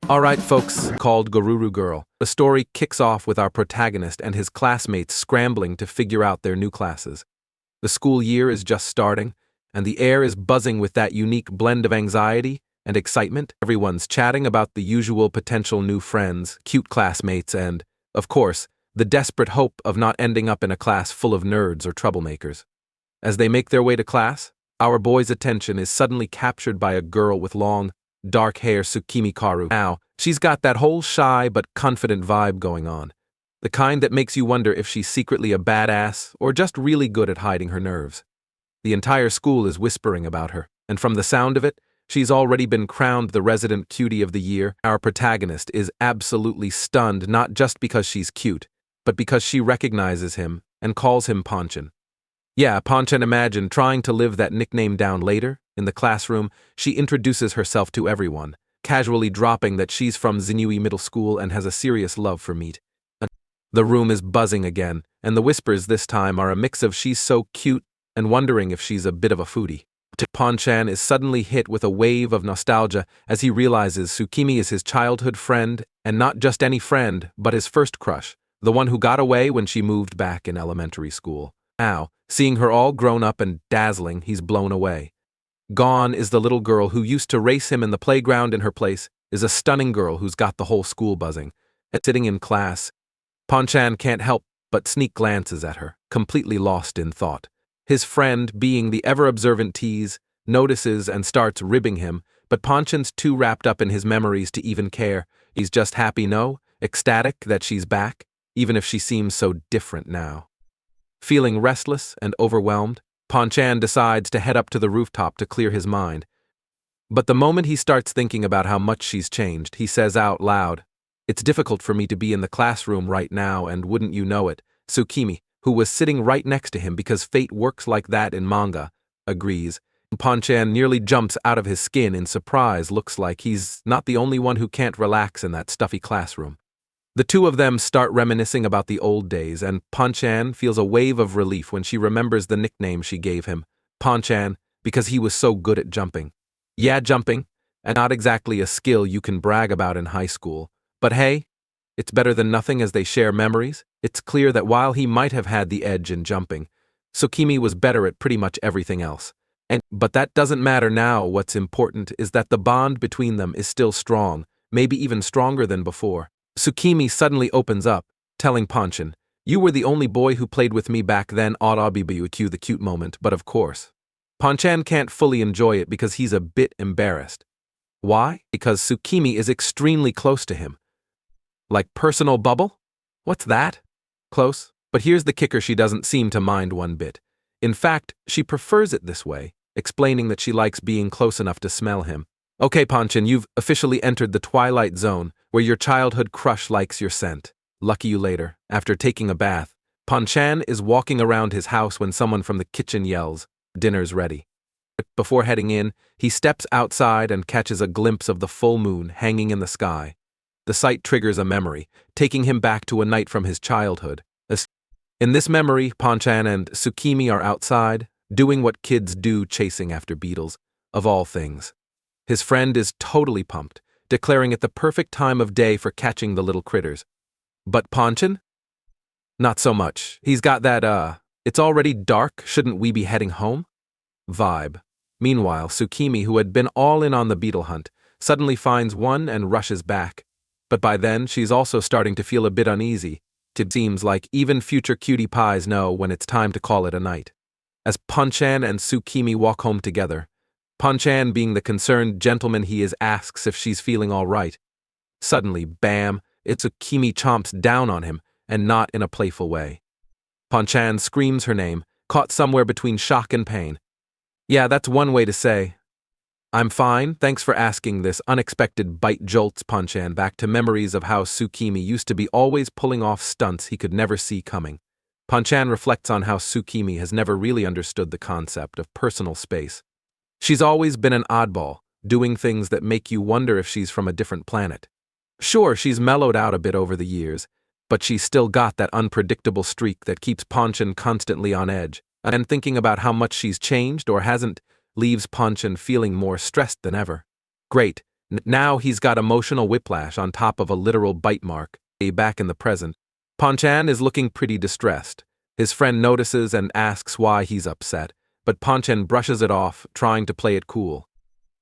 Alright folks, called Garuru Girl. The story kicks off with our protagonist and his classmates scrambling to figure out their new classes. The school year is just starting, and the air is buzzing with that unique blend of anxiety and excitement. Everyone's chatting about the usual potential new friends, cute classmates, and, of course, the desperate hope of not ending up in a class full of nerds or troublemakers. As they make their way to class, our boy's attention is suddenly captured by a girl with long, dark hair. Tsukimi Karu. Now, she's got that whole shy but confident vibe going on. The kind that makes you wonder if she's secretly a badass or just really good at hiding her nerves. The entire school is whispering about her, and from the sound of it, she's already been crowned the resident cutie of the year. Our protagonist is absolutely stunned, not just because she's cute, but because she recognizes him and calls him Ponchin. Yeah, Ponchin. Imagine trying to live that nickname down later. In the classroom, she introduces herself to everyone, casually dropping that she's from Zinui Middle School and has a serious love for meat. The room is buzzing again, and the whispers this time are a mix of she's so cute and wondering if she's a bit of a foodie. Ponchan is suddenly hit with a wave of nostalgia as he realizes Tsukimi is his childhood friend, and not just any friend, but his first crush, the one who got away when she moved back in elementary school. Now, seeing her all grown up and dazzling, he's blown away. Gone is the little girl who used to race him in the playground. In her place is a stunning girl who's got the whole school buzzing. Sitting in class, Ponchan can't help but sneak glances at her, completely lost in thought. His friend, being the ever-observant tease, notices and starts ribbing him, but Ponchan's too wrapped up in his memories to even care. He's just happy, ecstatic that she's back, even if she seems so different now. Feeling restless and overwhelmed, Ponchan decides to head up to the rooftop to clear his mind. But the moment he starts thinking about how much she's changed, he says out loud, "It's difficult for me to be in the classroom right now, and wouldn't you know it?" Tsukimi, who was sitting right next to him because fate works like that in manga, agrees. Ponchan nearly jumps out of his skin in surprise. Looks like he's not the only one who can't relax in that stuffy classroom. The two of them start reminiscing about the old days, and Ponchan feels a wave of relief when she remembers the nickname she gave him, Ponchan, because he was so good at jumping. Yeah, jumping, and not exactly a skill you can brag about in high school. But hey, it's better than nothing. As they share memories, it's clear that while he might have had the edge in jumping, Tsukimi was better at pretty much everything else. But that doesn't matter now. What's important is that the bond between them is still strong, maybe even stronger than before. Tsukimi suddenly opens up, telling Ponchan, "You were the only boy who played with me back then." Cue the cute moment, but of course, Ponchan can't fully enjoy it because he's a bit embarrassed. Why? Because Tsukimi is extremely close to him. Like personal bubble? What's that? Close, but here's the kicker: she doesn't seem to mind one bit. In fact, she prefers it this way, explaining that she likes being close enough to smell him. "Okay, Ponchan, you've officially entered the twilight zone, where your childhood crush likes your scent. Lucky you." Later, after taking a bath, Ponchan is walking around his house when someone from the kitchen yells, "Dinner's ready." Before heading in, he steps outside and catches a glimpse of the full moon hanging in the sky. The sight triggers a memory, taking him back to a night from his childhood. In this memory, Ponchan and Tsukimi are outside, doing what kids do, chasing after beetles, of all things. His friend is totally pumped, declaring it the perfect time of day for catching the little critters. But Ponchan? Not so much. He's got that, "it's already dark, shouldn't we be heading home?" vibe. Meanwhile, Tsukimi, who had been all in on the beetle hunt, suddenly finds one and rushes back. But by then, she's also starting to feel a bit uneasy. It seems like even future cutie pies know when it's time to call it a night. As Ponchan and Tsukimi walk home together, Ponchan, being the concerned gentleman he is, asks if she's feeling all right. Suddenly, bam, Tsukimi chomps down on him, and not in a playful way. Ponchan screams her name, caught somewhere between shock and pain. Yeah, that's one way to say, "I'm fine, thanks for asking." This unexpected bite jolts Ponchan back to memories of how Tsukimi used to be always pulling off stunts he could never see coming. Ponchan reflects on how Tsukimi has never really understood the concept of personal space. She's always been an oddball, doing things that make you wonder if she's from a different planet. Sure, she's mellowed out a bit over the years, but she's still got that unpredictable streak that keeps Ponchan constantly on edge, and thinking about how much she's changed or hasn't leaves Ponchan feeling more stressed than ever. Great, Now he's got emotional whiplash on top of a literal bite mark. Back in the present, Ponchan is looking pretty distressed. His friend notices and asks why he's upset, but Ponchan brushes it off, trying to play it cool.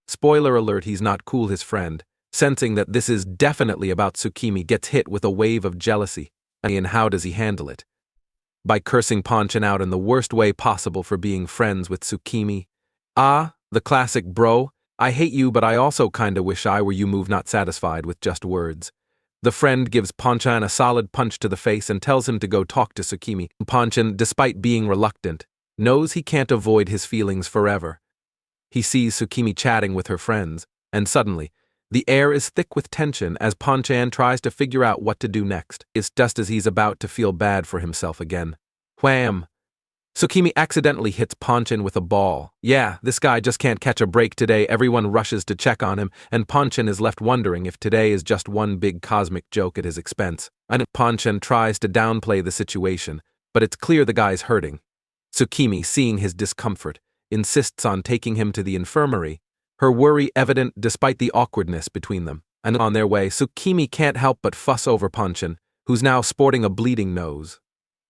Spoiler alert, he's not cool. His friend, sensing that this is definitely about Tsukimi, gets hit with a wave of jealousy. And how does he handle it? By cursing Ponchan out in the worst way possible for being friends with Tsukimi. Ah, the classic bro, I hate you but I also kinda wish I were you move, not satisfied with just words. The friend gives Ponchan a solid punch to the face and tells him to go talk to Tsukimi. Ponchan, despite being reluctant, knows he can't avoid his feelings forever. He sees Tsukimi chatting with her friends, and suddenly, the air is thick with tension as Ponchan tries to figure out what to do next. It's just as he's about to feel bad for himself again. Wham! Tsukimi accidentally hits Ponchan with a ball. Yeah, this guy just can't catch a break today. Everyone rushes to check on him, and Ponchan is left wondering if today is just one big cosmic joke at his expense. And Ponchan tries to downplay the situation, but it's clear the guy's hurting. Tsukimi, seeing his discomfort, insists on taking him to the infirmary, her worry evident despite the awkwardness between them. And on their way, Tsukimi can't help but fuss over Ponchan, who's now sporting a bleeding nose.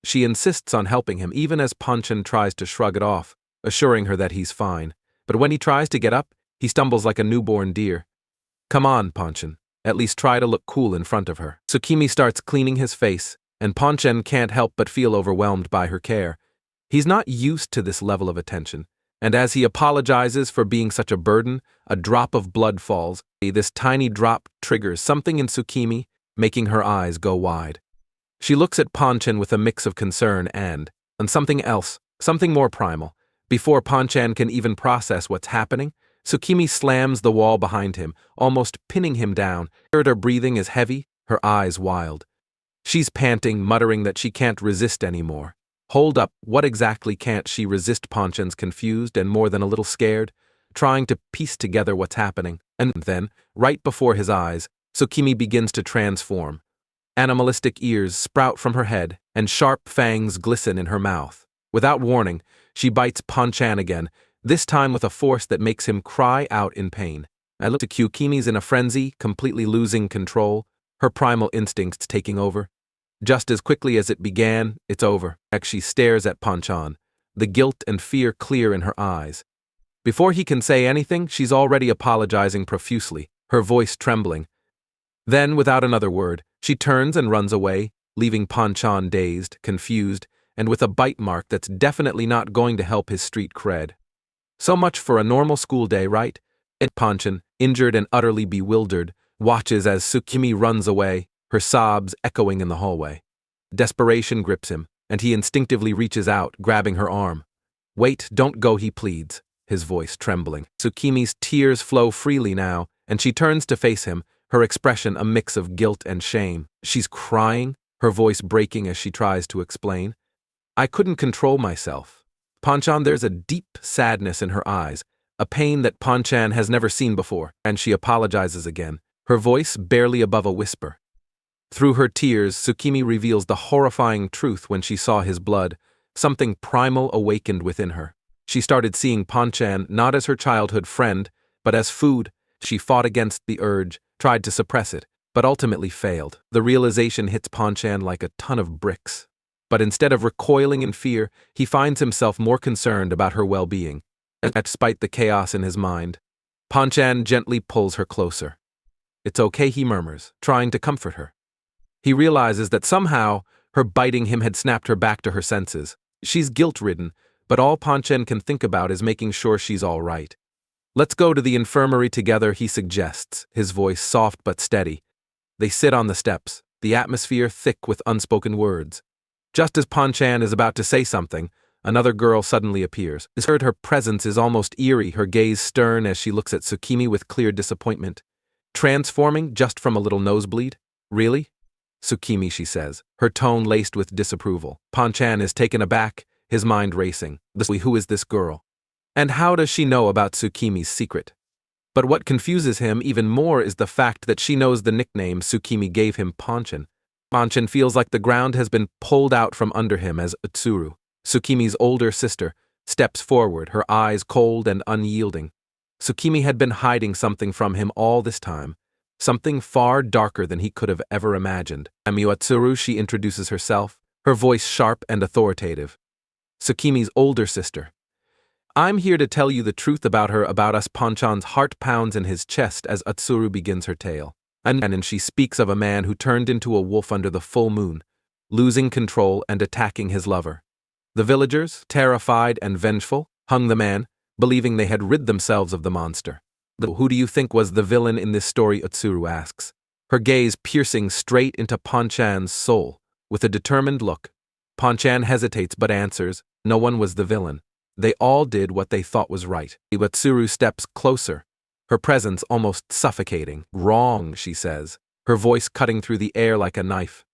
She insists on helping him even as Ponchan tries to shrug it off, assuring her that he's fine. But when he tries to get up, he stumbles like a newborn deer. Come on, Ponchan. At least try to look cool in front of her. Tsukimi starts cleaning his face, and Ponchan can't help but feel overwhelmed by her care. He's not used to this level of attention, and as he apologizes for being such a burden, a drop of blood falls. This tiny drop triggers something in Tsukimi, making her eyes go wide. She looks at Ponchan with a mix of concern and something else, something more primal. Before Ponchan can even process what's happening, Tsukimi slams the wall behind him, almost pinning him down. Her breathing is heavy, her eyes wild. She's panting, muttering that she can't resist anymore. Hold up, what exactly can't she resist? Ponchan's confused and more than a little scared, trying to piece together what's happening. And then, right before his eyes, Tsukimi begins to transform. Animalistic ears sprout from her head, and sharp fangs glisten in her mouth. Without warning, she bites Ponchan again, this time with a force that makes him cry out in pain. I look to Tsukimi's in a frenzy, completely losing control, her primal instincts taking over. Just as quickly as it began, it's over. She stares at Ponchan, the guilt and fear clear in her eyes. Before he can say anything, she's already apologizing profusely, her voice trembling. Then, without another word, she turns and runs away, leaving Ponchan dazed, confused, and with a bite mark that's definitely not going to help his street cred. So much for a normal school day, right? Ponchan, injured and utterly bewildered, watches as Tsukimi runs away, her sobs echoing in the hallway. Desperation grips him, and he instinctively reaches out, grabbing her arm. Wait, don't go, he pleads, his voice trembling. Tsukimi's tears flow freely now, and she turns to face him, her expression a mix of guilt and shame. She's crying, her voice breaking as she tries to explain. I couldn't control myself. Ponchan, there's a deep sadness in her eyes, a pain that Ponchan has never seen before, and she apologizes again, her voice barely above a whisper. Through her tears, Tsukimi reveals the horrifying truth when she saw his blood. Something primal awakened within her. She started seeing Ponchan not as her childhood friend, but as food. She fought against the urge, tried to suppress it, but ultimately failed. The realization hits Ponchan like a ton of bricks. But instead of recoiling in fear, he finds himself more concerned about her well-being. Despite the chaos in his mind, Ponchan gently pulls her closer. It's okay, he murmurs, trying to comfort her. He realizes that somehow, her biting him had snapped her back to her senses. She's guilt-ridden, but all Ponchan can think about is making sure she's all right. Let's go to the infirmary together, he suggests, his voice soft but steady. They sit on the steps, the atmosphere thick with unspoken words. Just as Ponchan is about to say something, another girl suddenly appears. Her presence is almost eerie, her gaze stern as she looks at Tsukimi with clear disappointment. Transforming just from a little nosebleed? Really? Tsukimi, she says, her tone laced with disapproval. Ponchan is taken aback, his mind racing. Who is this girl? And how does she know about Tsukimi's secret? But what confuses him even more is the fact that she knows the nickname Tsukimi gave him, Ponchan. Ponchan feels like the ground has been pulled out from under him as Utsuru, Tsukimi's older sister, steps forward, her eyes cold and unyielding. Tsukimi had been hiding something from him all this time, something far darker than he could have ever imagined. Atsuru, she introduces herself, her voice sharp and authoritative. Tsukimi's older sister. I'm here to tell you the truth about her, about us. Ponchan's heart pounds in his chest as Atsuru begins her tale. And she speaks of a man who turned into a wolf under the full moon, losing control and attacking his lover. The villagers, terrified and vengeful, hung the man, believing they had rid themselves of the monster. Who do you think was the villain in this story? Atsuru asks, her gaze piercing straight into Ponchan's soul, with a determined look. Ponchan hesitates but answers, no one was the villain. They all did what they thought was right. Atsuru steps closer, her presence almost suffocating. Wrong, she says, her voice cutting through the air like a knife.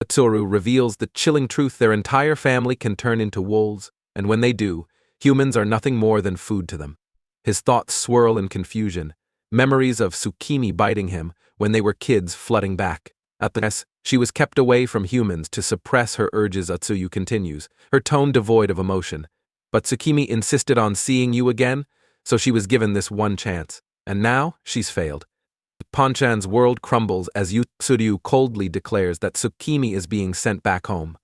Atsuru reveals the chilling truth: their entire family can turn into wolves, and when they do, humans are nothing more than food to them. His thoughts swirl in confusion, memories of Tsukimi biting him when they were kids flooding back. At the S, she was kept away from humans to suppress her urges. Atsuru continues, her tone devoid of emotion. But Tsukimi insisted on seeing you again, so she was given this one chance. And now, she's failed. Ponchan's world crumbles as Atsuru coldly declares that Tsukimi is being sent back home.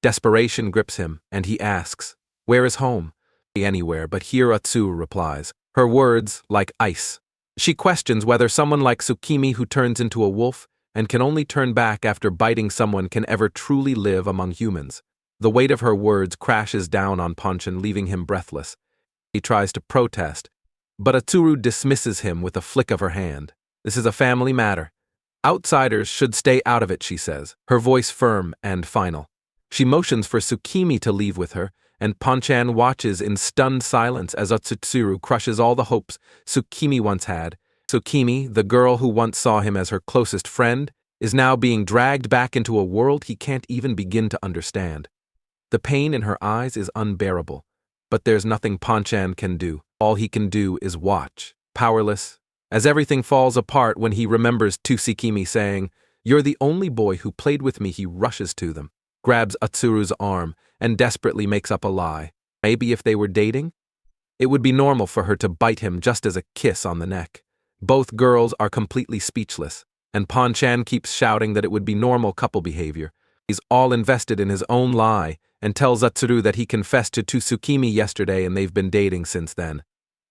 Desperation grips him, and he asks, where is home? Anywhere, but here, Atsuru replies, her words like ice. She questions whether someone like Tsukimi, who turns into a wolf and can only turn back after biting someone, can ever truly live among humans. The weight of her words crashes down on Ponchan, leaving him breathless. He tries to protest, but Atsuru dismisses him with a flick of her hand. This is a family matter. Outsiders should stay out of it, she says, her voice firm and final. She motions for Tsukimi to leave with her, and Ponchan watches in stunned silence as Atsuru crushes all the hopes Tsukimi once had. Tsukimi, the girl who once saw him as her closest friend, is now being dragged back into a world he can't even begin to understand. The pain in her eyes is unbearable, but there's nothing Ponchan can do. All he can do is watch, powerless, as everything falls apart when he remembers Tsukimi saying, you're the only boy who played with me. He rushes to them, grabs Atsuru's arm, and desperately makes up a lie. Maybe if they were dating, it would be normal for her to bite him just as a kiss on the neck. Both girls are completely speechless, and Ponchan keeps shouting that it would be normal couple behavior. He's all invested in his own lie and tells Atsuru that he confessed to Tsukimi yesterday and they've been dating since then.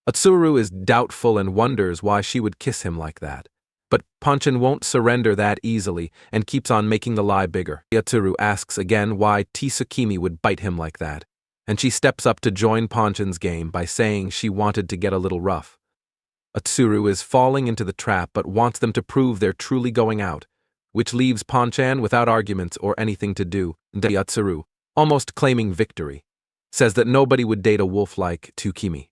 Atsuru is doubtful and wonders why she would kiss him like that. But Ponchan won't surrender that easily and keeps on making the lie bigger. Atsuru asks again why Tsukimi would bite him like that, and she steps up to join Ponchan's game by saying she wanted to get a little rough. Atsuru is falling into the trap but wants them to prove they're truly going out, which leaves Ponchan without arguments or anything to do. Atsuru, almost claiming victory, says that nobody would date a wolf like Tsukimi.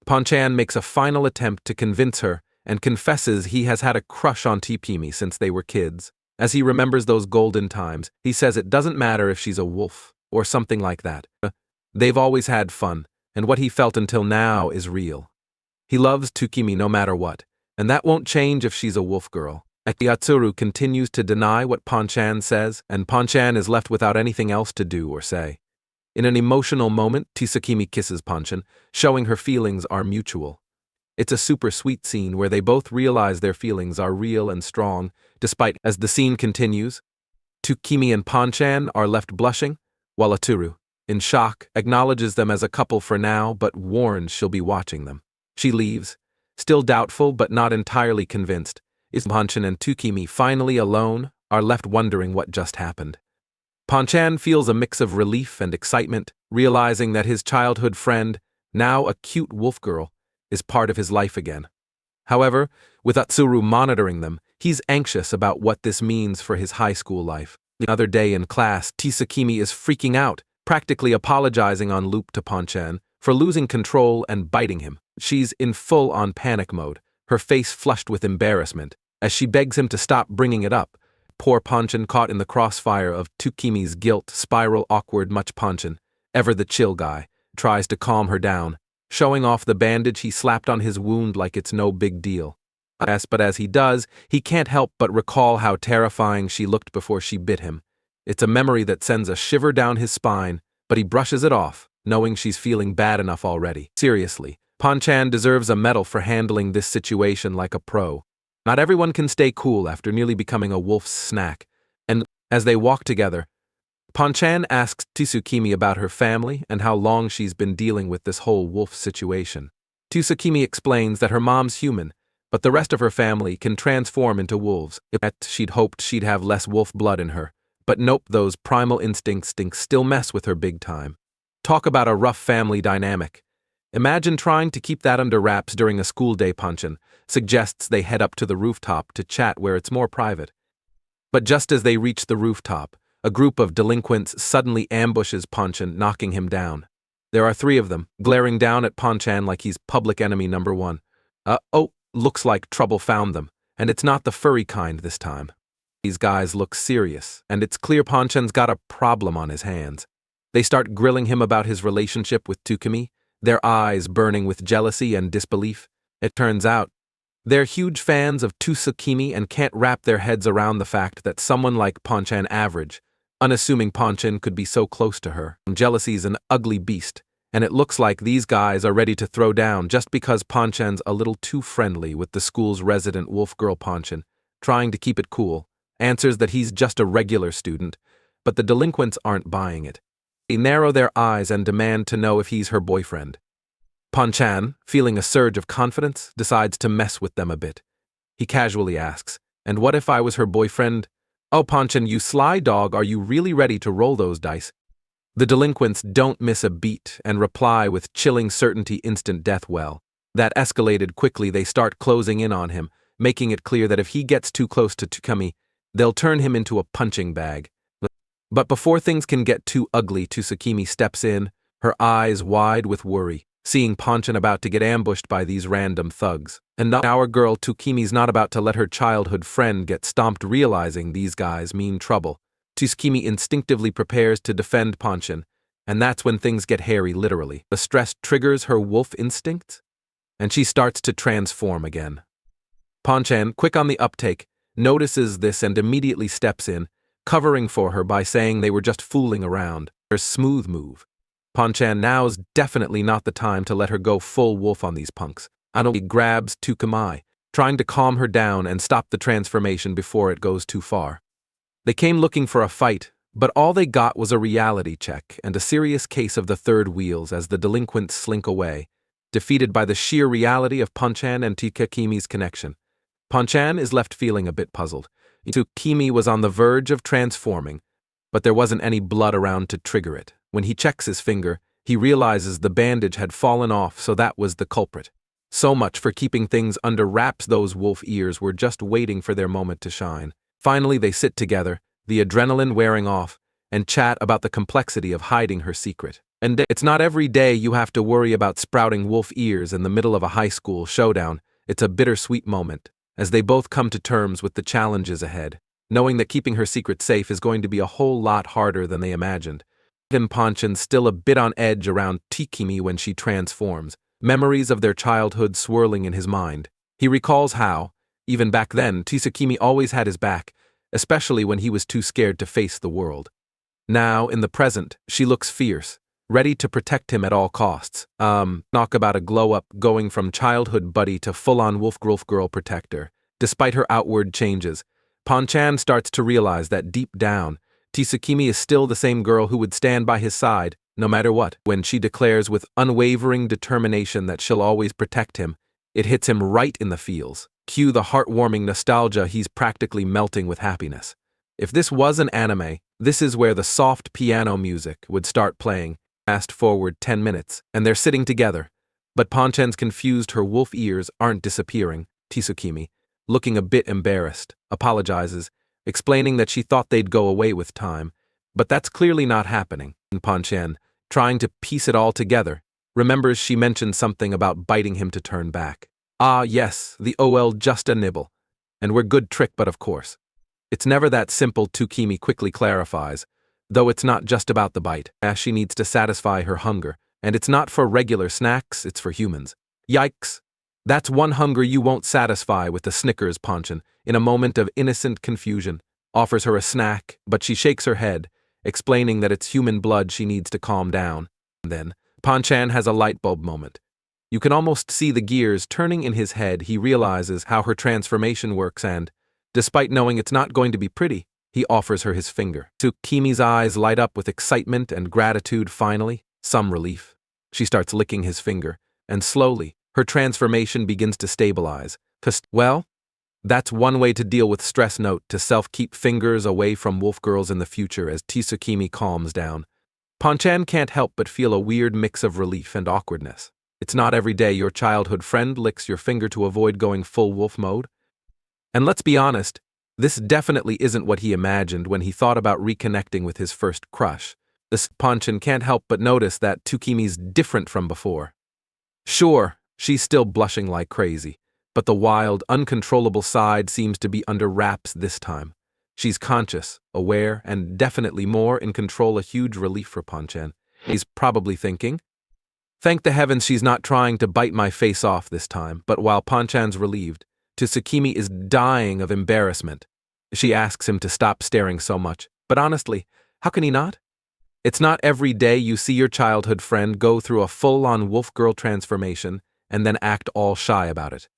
Ponchan makes a final attempt to convince her and confesses he has had a crush on Tsukimi since they were kids. As he remembers those golden times, he says it doesn't matter if she's a wolf or something like that. They've always had fun, and what he felt until now is real. He loves Tsukimi no matter what, and that won't change if she's a wolf girl. Atsuru continues to deny what Ponchan says, and Ponchan is left without anything else to do or say. In an emotional moment, Tsukimi kisses Ponchan, showing her feelings are mutual. It's a super sweet scene where they both realize their feelings are real and strong, despite. As the scene continues, Tsukimi and Ponchan are left blushing, while Atsuru, in shock, acknowledges them as a couple for now but warns she'll be watching them. She leaves, still doubtful but not entirely convinced. Ponchan and Tsukimi, finally alone, are left wondering what just happened. Ponchan feels a mix of relief and excitement, realizing that his childhood friend, now a cute wolf girl, is part of his life again. However, with Atsuru monitoring them, he's anxious about what this means for his high school life. The other day in class, Tsukimi is freaking out, practically apologizing on loop to Ponchan for losing control and biting him. She's in full-on panic mode, her face flushed with embarrassment, as she begs him to stop bringing it up. Poor Ponchan, caught in the crossfire of Tsukimi's guilt, spiral awkward. Much Ponchan, ever the chill guy, tries to calm her down, showing off the bandage he slapped on his wound like it's no big deal. But as he does, he can't help but recall how terrifying she looked before she bit him. It's a memory that sends a shiver down his spine, but he brushes it off, knowing she's feeling bad enough already. Seriously, Ponchan deserves a medal for handling this situation like a pro. Not everyone can stay cool after nearly becoming a wolf's snack. And as they walk together, Ponchan asks Tsukimi about her family and how long she's been dealing with this whole wolf situation. Tsukimi explains that her mom's human, but the rest of her family can transform into wolves. She'd hoped she'd have less wolf blood in her, but nope, those primal instincts still mess with her big time. Talk about a rough family dynamic. Imagine trying to keep that under wraps during a school day. Ponchan suggests they head up to the rooftop to chat where it's more private. But just as they reach the rooftop, a group of delinquents suddenly ambushes Ponchan, knocking him down. There are 3 of them, glaring down at Ponchan like he's public enemy number 1. Looks like trouble found them, and it's not the furry kind this time. These guys look serious, and it's clear Ponchan's got a problem on his hands. They start grilling him about his relationship with Tsukimi, their eyes burning with jealousy and disbelief. It turns out, they're huge fans of Tsukimi and can't wrap their heads around the fact that someone like Ponchan average, unassuming Ponchan could be so close to her. Jealousy's an ugly beast, and it looks like these guys are ready to throw down just because Ponchan's a little too friendly with the school's resident wolf girl. Ponchan, trying to keep it cool, answers that he's just a regular student, but the delinquents aren't buying it. They narrow their eyes and demand to know if he's her boyfriend. Ponchan, feeling a surge of confidence, decides to mess with them a bit. He casually asks, "And what if I was her boyfriend?" "Oh, Ponchan, you sly dog, are you really ready to roll those dice?" The delinquents don't miss a beat and reply with chilling certainty, instant death. Well, that escalated quickly. They start closing in on him, making it clear that if he gets too close to Tsukimi, they'll turn him into a punching bag. But before things can get too ugly, Tsukimi steps in, her eyes wide with worry, seeing Ponchan about to get ambushed by these random thugs. And our girl Tsukimi's not about to let her childhood friend get stomped, realizing these guys mean trouble. Tsukimi instinctively prepares to defend Ponchan, and that's when things get hairy, literally. The stress triggers her wolf instincts, and she starts to transform again. Ponchan, quick on the uptake, notices this and immediately steps in, covering for her by saying they were just fooling around. Her smooth move. Ponchan, now's definitely not the time to let her go full wolf on these punks. He grabs Tsukimi, trying to calm her down and stop the transformation before it goes too far. They came looking for a fight, but all they got was a reality check and a serious case of the third wheels as the delinquents slink away, defeated by the sheer reality of Ponchan and Tsukimi's connection. Ponchan is left feeling a bit puzzled. Tsukimi was on the verge of transforming, but there wasn't any blood around to trigger it. When he checks his finger, he realizes the bandage had fallen off, so that was the culprit. So much for keeping things under wraps. Those wolf ears were just waiting for their moment to shine. Finally, they sit together, the adrenaline wearing off, and chat about the complexity of hiding her secret. And it's not every day you have to worry about sprouting wolf ears in the middle of a high school showdown. It's a bittersweet moment, as they both come to terms with the challenges ahead, knowing that keeping her secret safe is going to be a whole lot harder than they imagined. Even Ponchan's still a bit on edge around Tsukimi when she transforms, memories of their childhood swirling in his mind. He recalls how, even back then, Tsukimi always had his back, especially when he was too scared to face the world. Now, in the present, she looks fierce, ready to protect him at all costs. Talk about a glow-up, going from childhood buddy to full-on wolf girl protector. Despite her outward changes, Ponchan starts to realize that deep down, Tsukimi is still the same girl who would stand by his side, no matter what. When she declares with unwavering determination that she'll always protect him, it hits him right in the feels. Cue the heartwarming nostalgia. He's practically melting with happiness. If this was an anime, this is where the soft piano music would start playing. Fast forward 10 minutes, and they're sitting together. But Ponchan's confused, her wolf ears aren't disappearing. Tsukimi, looking a bit embarrassed, apologizes, explaining that she thought they'd go away with time, but that's clearly not happening. And Ponchan, trying to piece it all together, remembers she mentioned something about biting him to turn back. Ah yes, the OL just a nibble. And we're good trick, but of course. It's never that simple, Tsukimi quickly clarifies, though it's not just about the bite. She needs to satisfy her hunger, and it's not for regular snacks, it's for humans. Yikes! That's one hunger you won't satisfy with the Snickers. Ponchan, in a moment of innocent confusion, offers her a snack, but she shakes her head, explaining that it's human blood she needs to calm down. And then, Ponchan has a light bulb moment. You can almost see the gears turning in his head. He realizes how her transformation works and, despite knowing it's not going to be pretty, he offers her his finger. Tsukimi's eyes light up with excitement and gratitude. Finally, some relief. She starts licking his finger, and slowly, her transformation begins to stabilize. Well, that's one way to deal with stress. Note to self: keep fingers away from wolf girls in the future. As Tsukimi calms down, Ponchan can't help but feel a weird mix of relief and awkwardness. It's not every day your childhood friend licks your finger to avoid going full wolf mode. And let's be honest, this definitely isn't what he imagined when he thought about reconnecting with his first crush. This Ponchan can't help but notice that Tsukimi's different from before. Sure, she's still blushing like crazy, but the wild, uncontrollable side seems to be under wraps this time. She's conscious, aware, and definitely more in control. A huge relief for Ponchan. He's probably thinking, thank the heavens she's not trying to bite my face off this time. But while Ponchan's relieved, Tsukimi is dying of embarrassment. She asks him to stop staring so much, but honestly, how can he not? It's not every day you see your childhood friend go through a full-on wolf girl transformation and then act all shy about it.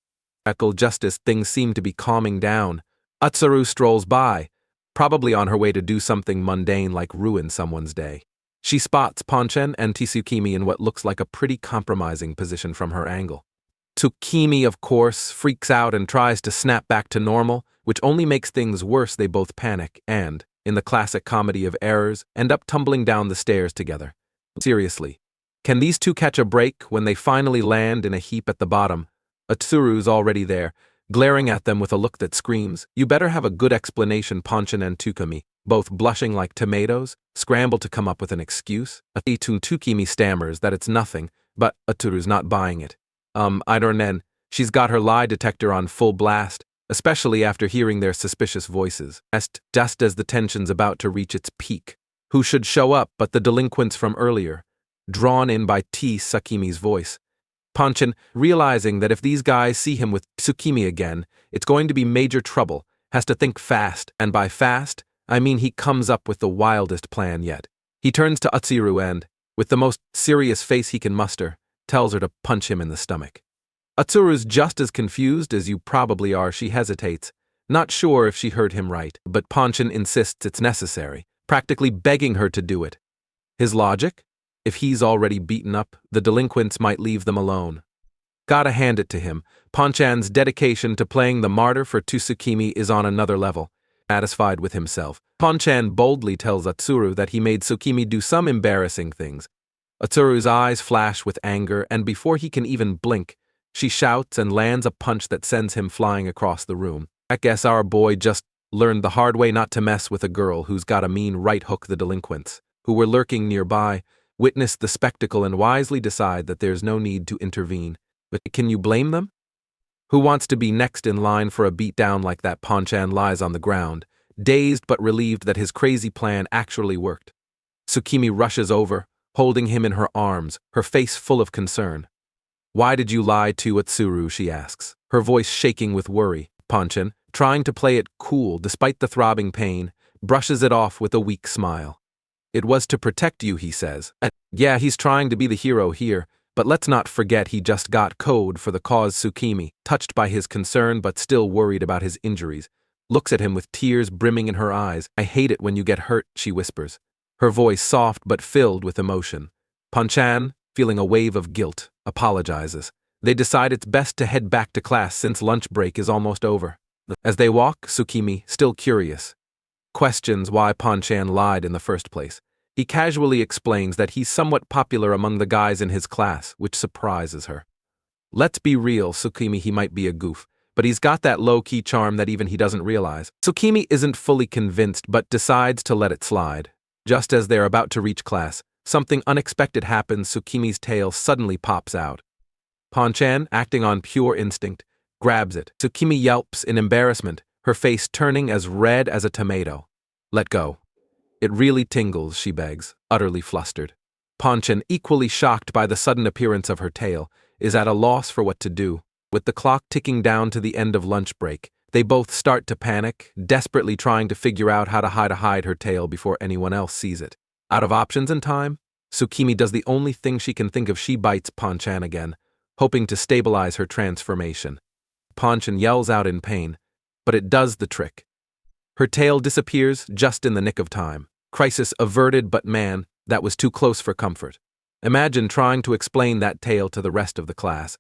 Just as things seem to be calming down, Utsuru strolls by, probably on her way to do something mundane like ruin someone's day. She spots Ponchan and Tsukimi in what looks like a pretty compromising position from her angle. Tsukimi, of course, freaks out and tries to snap back to normal, which only makes things worse. They both panic and, in the classic comedy of errors, end up tumbling down the stairs together. Seriously, can these two catch a break? When they finally land in a heap at the bottom, Utsuru's already there, glaring at them with a look that screams, "You better have a good explanation." Ponchan and Tsukimi, both blushing like tomatoes, scramble to come up with an excuse. Tsukimi stammers that it's nothing, but Utsuru's not buying it. I don't know. She's got her lie detector on full blast, especially after hearing their suspicious voices. Just as the tension's about to reach its peak, who should show up but the delinquents from earlier, drawn in by Tsukimi's voice. Ponchan, realizing that if these guys see him with Tsukimi again, it's going to be major trouble, has to think fast, and by fast, I mean he comes up with the wildest plan yet. He turns to Utsuru and, with the most serious face he can muster, tells her to punch him in the stomach. Utsuru's just as confused as you probably are. She hesitates, not sure if she heard him right, but Ponchan insists it's necessary, practically begging her to do it. His logic? If he's already beaten up, the delinquents might leave them alone. Gotta hand it to him, Ponchan's dedication to playing the martyr for Tsukimi is on another level. Satisfied with himself, Ponchan boldly tells Utsuru that he made Tsukimi do some embarrassing things. Utsuru's eyes flash with anger, and before he can even blink, she shouts and lands a punch that sends him flying across the room. I guess our boy just learned the hard way not to mess with a girl who's got a mean right hook. The delinquents, who were lurking nearby, witness the spectacle and wisely decide that there's no need to intervene. But can you blame them? Who wants to be next in line for a beatdown like that? Ponchan lies on the ground, dazed but relieved that his crazy plan actually worked. Tsukimi rushes over, holding him in her arms, her face full of concern. "Why did you lie to Utsuru?" she asks, her voice shaking with worry. Ponchan, trying to play it cool despite the throbbing pain, brushes it off with a weak smile. "It was to protect you," he says. Yeah, he's trying to be the hero here, but let's not forget he just got code for the cause. Tsukimi, touched by his concern but still worried about his injuries, looks at him with tears brimming in her eyes. "I hate it when you get hurt," she whispers, her voice soft but filled with emotion. Ponchan, feeling a wave of guilt, apologizes. They decide it's best to head back to class since lunch break is almost over. As they walk, Tsukimi, still curious, questions why Ponchan lied in the first place. He casually explains that he's somewhat popular among the guys in his class, which surprises her. Let's be real, Tsukimi, he might be a goof, but he's got that low-key charm that even he doesn't realize. Tsukimi isn't fully convinced but decides to let it slide. Just as they're about to reach class, something unexpected happens. Tsukimi's tail suddenly pops out. Ponchan, acting on pure instinct, grabs it. Tsukimi yelps in embarrassment, her face turning as red as a tomato. "Let go." "It really tingles," she begs, utterly flustered. Ponchan, equally shocked by the sudden appearance of her tail, is at a loss for what to do. With the clock ticking down to the end of lunch break, they both start to panic, desperately trying to figure out how to hide her tail before anyone else sees it. Out of options and time, Tsukimi does the only thing she can think of. She bites Ponchan again, hoping to stabilize her transformation. Ponchin yells out in pain, but it does the trick. Her tail disappears just in the nick of time. Crisis averted, but man, that was too close for comfort. Imagine trying to explain that tale to the rest of the class.